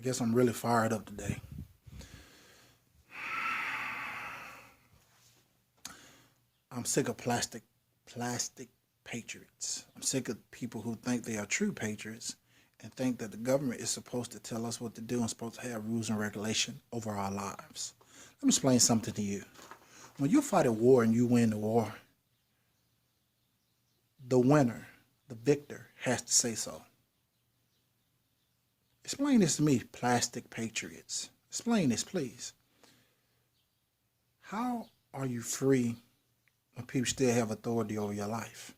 guess I'm really fired up today. I'm sick of plastic patriots. I'm sick of people who think they are true patriots and think that the government is supposed to tell us what to do and supposed to have rules and regulation over our lives. Let me explain something to you. When you fight a war and you win the war, the winner, the victor, has to say so. Explain this to me, plastic patriots. Explain this, please. How are you free when people still have authority over your life?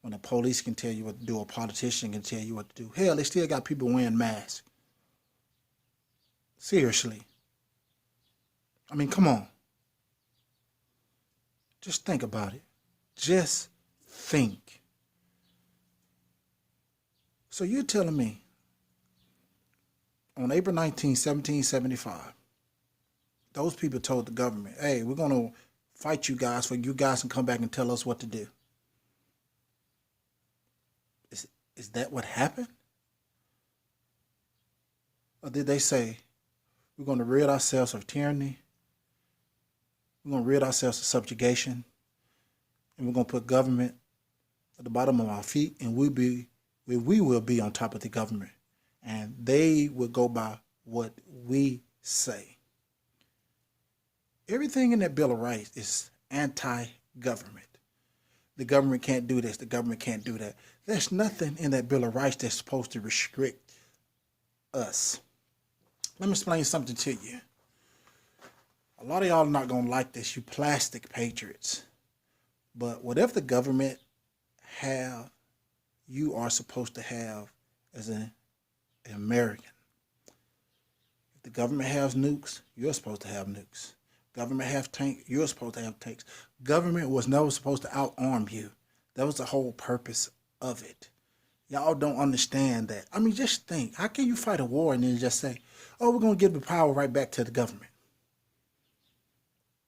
When the police can tell you what to do, a politician can tell you what to do. Hell, they still got people wearing masks. Seriously. I mean, come on. Just think about it. Just think. So you're telling me on April 19, 1775, those people told the government, hey, we're going to fight you guys for you guys can come back and tell us what to do. Is that what happened? Or did they say, we're going to rid ourselves of tyranny, we're going to rid ourselves of subjugation, and we're going to put government at the bottom of our feet, and we will be on top of the government, and they will go by what we say. Everything in that Bill of Rights is anti-government. The government can't do this. The government can't do that. There's nothing in that Bill of Rights that's supposed to restrict us. Let me explain something to you. A lot of y'all are not going to like this, you plastic patriots. But whatever the government have, you are supposed to have as an American. If the government has nukes, you're supposed to have nukes. Government have tanks, you're supposed to have tanks. Government was never supposed to outarm you. That was the whole purpose of it. Y'all don't understand that. I mean, just think. How can you fight a war and then just say, oh, we're going to give the power right back to the government?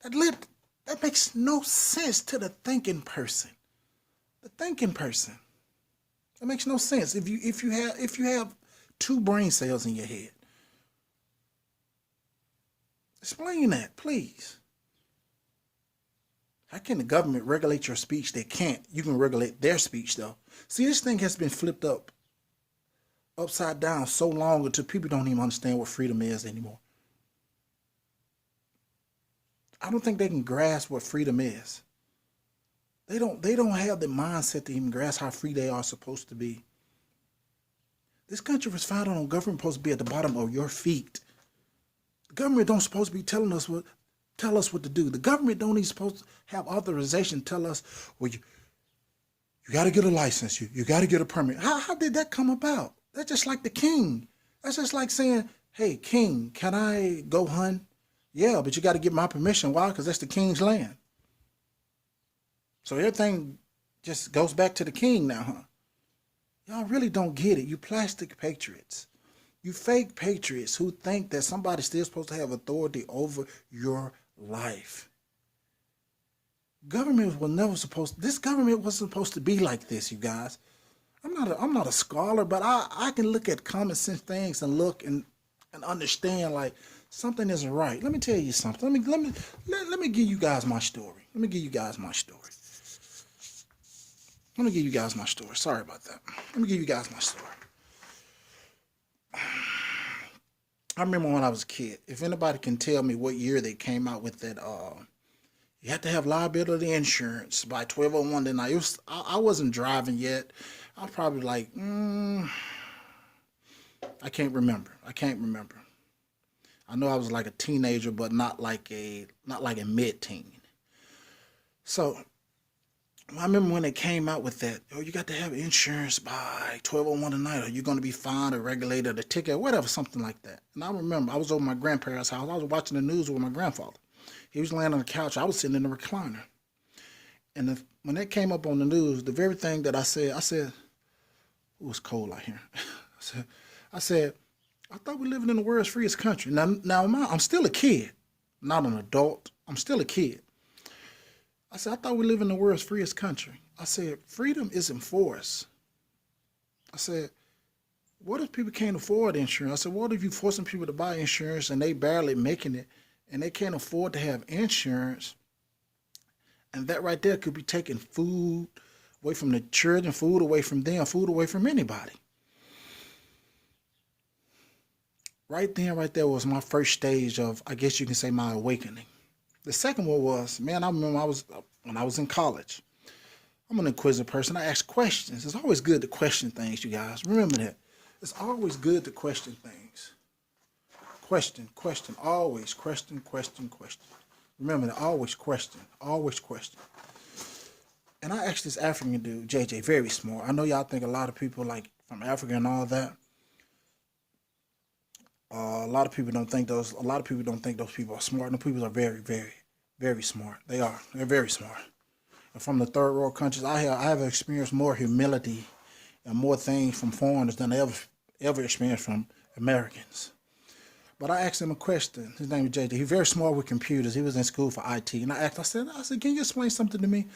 That makes no sense to the thinking person. The thinking person. That makes no sense. If you have two brain cells in your head. Explain that, please. How can the government regulate your speech? They can't. You can regulate their speech, though. See, this thing has been flipped upside down so long until people don't even understand what freedom is anymore. I don't think they can grasp what freedom is. They don't have the mindset to even grasp how free they are supposed to be. This country was founded on government supposed to be at the bottom of your feet. The government don't supposed to be tell us what to do. The government don't even supposed to have authorization to tell us, well, you got to get a license. You got to get a permit. How did that come about? That's just like the king. That's just like saying, hey, king, can I go hunt? Yeah, but you got to get my permission. Why? Because that's the king's land. So everything just goes back to the king now, huh? Y'all really don't get it. You plastic patriots. You fake patriots who think that somebody's still supposed to have authority over your life. Government was never supposed. This government wasn't supposed to be like this, you guys. I'm not a scholar, but I can look at common sense things and look and understand like something isn't right. Let me tell you something. Let me give you guys my story. Let me give you guys my story. Sorry about that. Let me give you guys my story. I remember when I was a kid, if anybody can tell me what year they came out with that, you have to have liability insurance by 1201 tonight. I wasn't driving yet. I was probably like, I can't remember. I know I was like a teenager, but not like a mid-teen. So I remember when they came out with that, oh, you got to have insurance by 1201 tonight, or you're going to be fined or regulated, a ticket, whatever, something like that. And I remember I was over my grandparents' house. I was watching the news with my grandfather. He was laying on the couch. I was sitting in the recliner. And when that came up on the news, the very thing that I said, it was cold out here. I said, I thought we living in the world's freest country. Now I'm still a kid, not an adult. I'm still a kid. I said, I thought we live in the world's freest country. I said, freedom isn't force. I said, what if people can't afford insurance? I said, what if you forcing people to buy insurance and they barely making it and they can't afford to have insurance? And that right there could be taking food away from the children, food away from them, food away from anybody. Right then, right there was my first stage of, I guess you can say, my awakening. The second one was, man, I remember when I was in college. I'm an inquisitive person. I ask questions. It's always good to question things, you guys. Remember that. It's always good to question things. Question, question, always question, question, question. Remember that, always question, always question. And I asked this African dude, JJ, very smart. I know y'all think a lot of people like from Africa and all that. A lot of people don't think those. A lot of people don't think those people are smart. And the people are very, very, very smart. They are. They're very smart. And from the third world countries, I have experienced more humility and more things from foreigners than I ever experienced from Americans. But I asked him a question. His name is JJ. He's very smart with computers. He was in school for IT. And I said, can you explain something to me?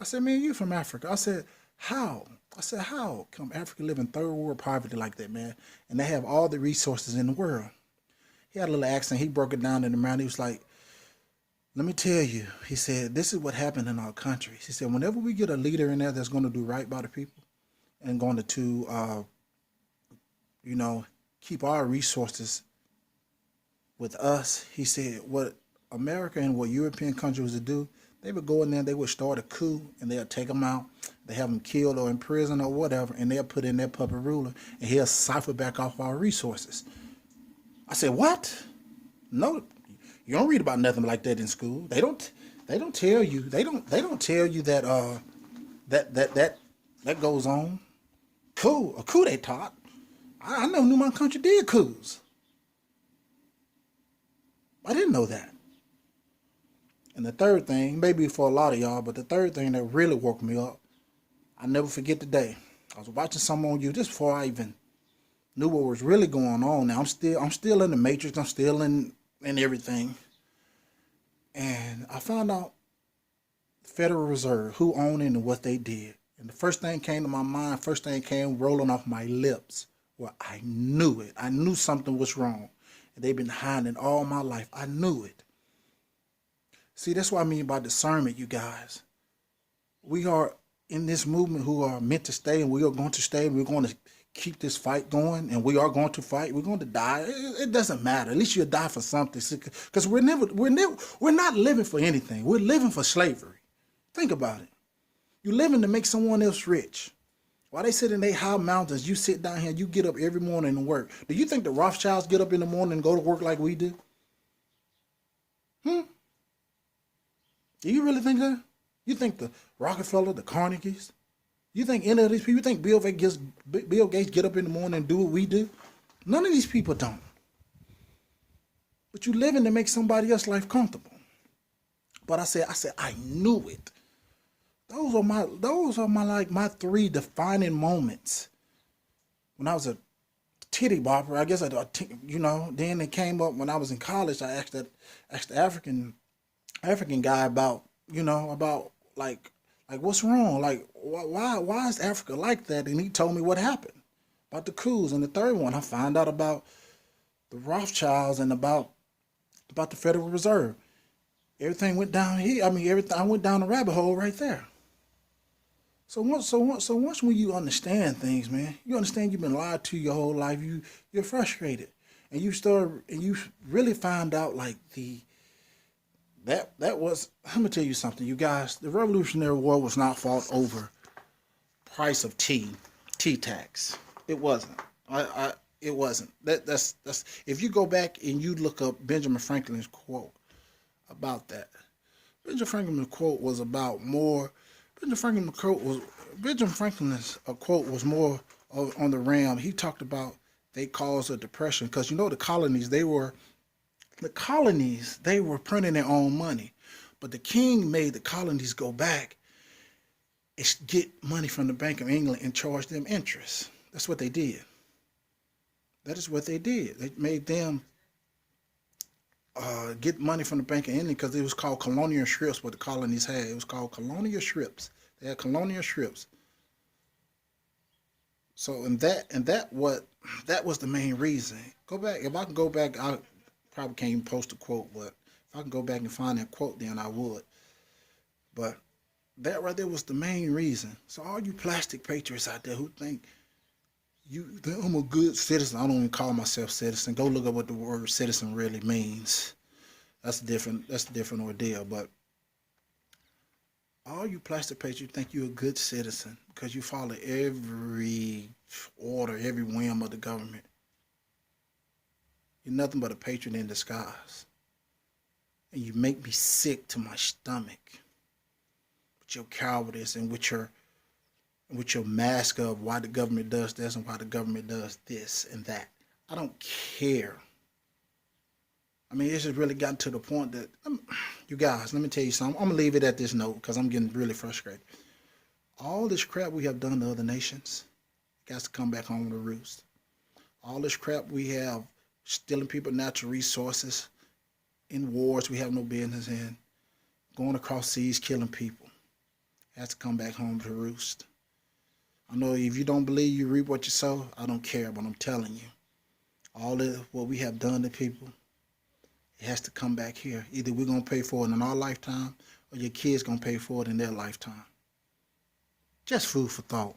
I said, man, you from Africa. I said, how? I said, how come Africa live in third world poverty like that, man? And they have all the resources in the world. He had a little accent. He broke it down in the mind. He was like, let me tell you. He said, this is what happened in our countries. He said, whenever we get a leader in there that's going to do right by the people and going to keep our resources with us, he said, what America and what European countries would do, they would go in there, they would start a coup, and they'll take them out. They have them killed or in prison or whatever, and they'll put in their puppet ruler, and he'll cipher back off our resources. I said, what? No, you don't read about nothing like that in school. They don't tell you. They don't tell you that that goes on. A coup they taught. I never knew my country did coups. I didn't know that. And the third thing, maybe for a lot of y'all, but the third thing that really woke me up, I never forget the day. I was watching something on you just before I even knew what was really going on. Now I'm still in the matrix. I'm still in everything. And I found out the Federal Reserve, who owned it and what they did. And the first thing came to my mind, first thing came rolling off my lips. Well, I knew it. I knew something was wrong. And they've been hiding it all my life. I knew it. See, that's what I mean by discernment, you guys. We are in this movement who are meant to stay, and we are going to stay. We're going to keep this fight going, and we are going to fight. We're going to die. It doesn't matter. At least you'll die for something, because we're not living for anything. We're living for slavery. Think about it. You're living to make someone else rich. While they sit in their high mountains, you sit down here and you get up every morning and work. Do you think the Rothschilds get up in the morning and go to work like we do? Do you really think that? You think the Rockefeller, the Carnegies, you think any of these people, you think Bill Gates get up in the morning and do what we do? None of these people don't. But you living to make somebody else's life comfortable. But I said, I knew it. Those are my three defining moments. When I was a titty bopper, I guess then it came up when I was in college. I asked the African guy about what's wrong? Like, why is Africa like that? And he told me what happened about the coups. And the third one, I found out about the Rothschilds and about the Federal Reserve. Everything went down here. I went down the rabbit hole right there. So once when you understand things, man, you understand you've been lied to your whole life. You're frustrated, and you really find out like that was. I'm gonna tell you something, you guys. The Revolutionary War was not fought over price of tea tax. It wasn't. It wasn't. That's if you go back and you look up Benjamin Franklin's quote about that. Benjamin Franklin's quote was about more. Benjamin Franklin's quote was more on the realm. He talked about they caused a depression because the colonies they were printing their own money, but the king made the colonies go back and get money from the Bank of England and charge them interest. That's what they did. That is what they did. They made them get money from the Bank of England because it was called colonial scrips. What the colonies had, it was called colonial scrips. They had colonial scrips. So that was the main reason. Go back. If I can go back, I probably can't even post a quote, but if I can go back and find that quote, then I would. But that right there was the main reason. So all you plastic patriots out there who think I'm a good citizen, I don't even call myself citizen. Go look up what the word citizen really means. That's a different ordeal. But all you plastic patriots think you're a good citizen because you follow every order, every whim of the government. You're nothing but a patriot in disguise. And you make me sick to my stomach with your cowardice and with your mask of why the government does this and why the government does this and that. I don't care. I mean, it's just really gotten to the point that, you guys, let me tell you something. I'm going to leave it at this note because I'm getting really frustrated. All this crap we have done to other nations got to come back home to roost. All this crap we have stealing people natural resources in wars we have no business in, going across seas, killing people, has to come back home to roost. I know if you don't believe you reap what you sow, I don't care, but I'm telling you, all of what we have done to people, it has to come back here. Either we're going to pay for it in our lifetime or your kids going to pay for it in their lifetime. Just food for thought.